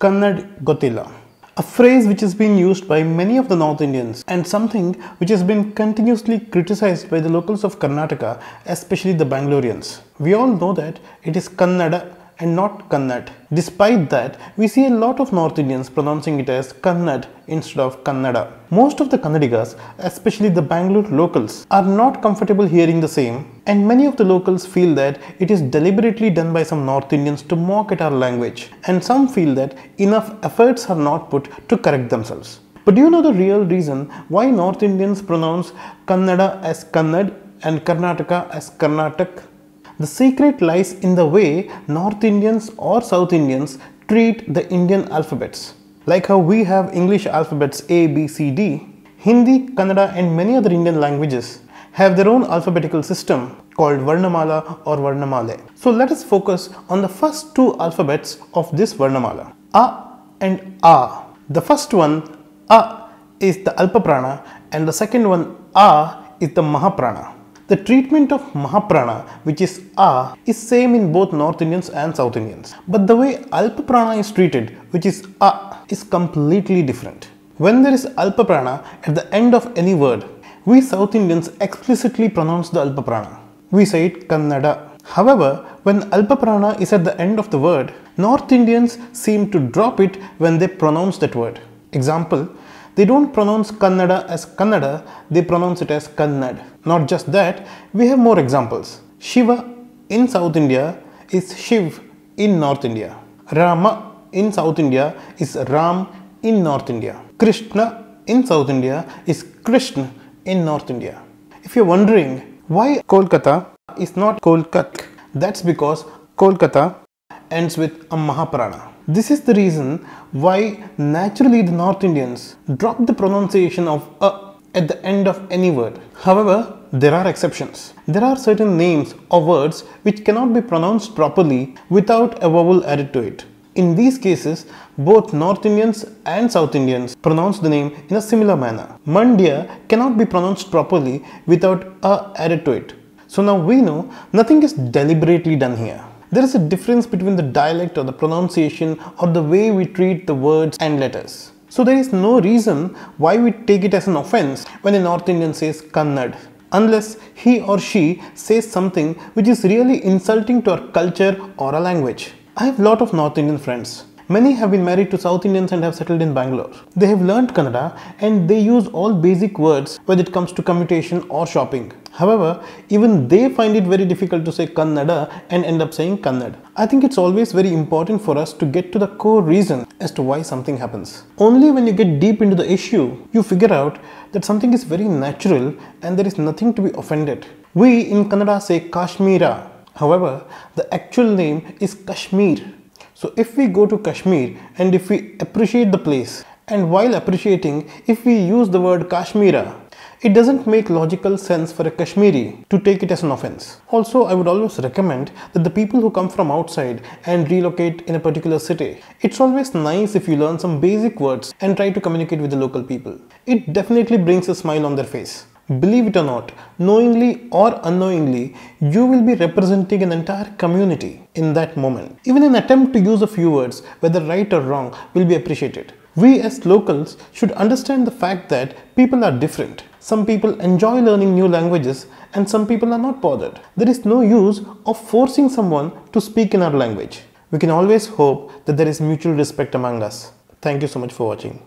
Kannad Gottilla, a phrase which has been used by many of the North Indians and something which has been continuously criticized by the locals of Karnataka, especially the Bangaloreans. We all know that it is Kannada and not Kannad. Despite that, we see a lot of North Indians pronouncing it as Kannad instead of Kannada. Most of the Kannadigas, especially the Bangalore locals, are not comfortable hearing the same, and many of the locals feel that it is deliberately done by some North Indians to mock at our language, and some feel that enough efforts are not put to correct themselves. But do you know the real reason why North Indians pronounce Kannada as Kannad and Karnataka as Karnatak? The secret lies in the way North Indians or South Indians treat the Indian alphabets. Like how we have English alphabets A, B, C, D, Hindi, Kannada and many other Indian languages have their own alphabetical system called Varnamala or Varnamale. So let us focus on the first two alphabets of this Varnamala, A and A. The first one, A, is the Alpaprana and the second one, A, is the Mahaprana. The treatment of Mahaprana, which is A, is same in both North Indians and South Indians. But the way Alpaprana is treated, which is A, is completely different. When there is Alpaprana at the end of any word, we South Indians explicitly pronounce the Alpaprana. We say it Kannada. However, when Alpaprana is at the end of the word, North Indians seem to drop it when they pronounce that word. Example, they don't pronounce Kannada as Kannada, they pronounce it as Kannad. Not just that, we have more examples. Shiva in South India is Shiv in North India. Rama in South India is Ram in North India. Krishna in South India is Krishna in North India. If you're wondering why Kolkata is not Kolkat, that's because Kolkata ends with a Mahaprana. This is the reason why naturally the North Indians drop the pronunciation of A at the end of any word. However, there are exceptions. There are certain names or words which cannot be pronounced properly without a vowel added to it. In these cases, both North Indians and South Indians pronounce the name in a similar manner. Mandya cannot be pronounced properly without A added to it. So now we know nothing is deliberately done here. There is a difference between the dialect or the pronunciation or the way we treat the words and letters. So there is no reason why we take it as an offense when a North Indian says Kannad, unless he or she says something which is really insulting to our culture or our language. I have a lot of North Indian friends. Many have been married to South Indians and have settled in Bangalore. They have learned Kannada and they use all basic words when it comes to commutation or shopping. However, even they find it very difficult to say Kannada and end up saying Kannad. I think it's always very important for us to get to the core reason as to why something happens. Only when you get deep into the issue, you figure out that something is very natural and there is nothing to be offended. We in Kannada say Kashmira. However, the actual name is Kashmir. So if we go to Kashmir and if we appreciate the place, and while appreciating, if we use the word Kashmira, it doesn't make logical sense for a Kashmiri to take it as an offense. Also, I would always recommend that the people who come from outside and relocate in a particular city, it's always nice if you learn some basic words and try to communicate with the local people. It definitely brings a smile on their face. Believe it or not, knowingly or unknowingly, you will be representing an entire community in that moment. Even an attempt to use a few words, whether right or wrong, will be appreciated. We as locals should understand the fact that people are different. Some people enjoy learning new languages and some people are not bothered. There is no use of forcing someone to speak in our language. We can always hope that there is mutual respect among us. Thank you so much for watching.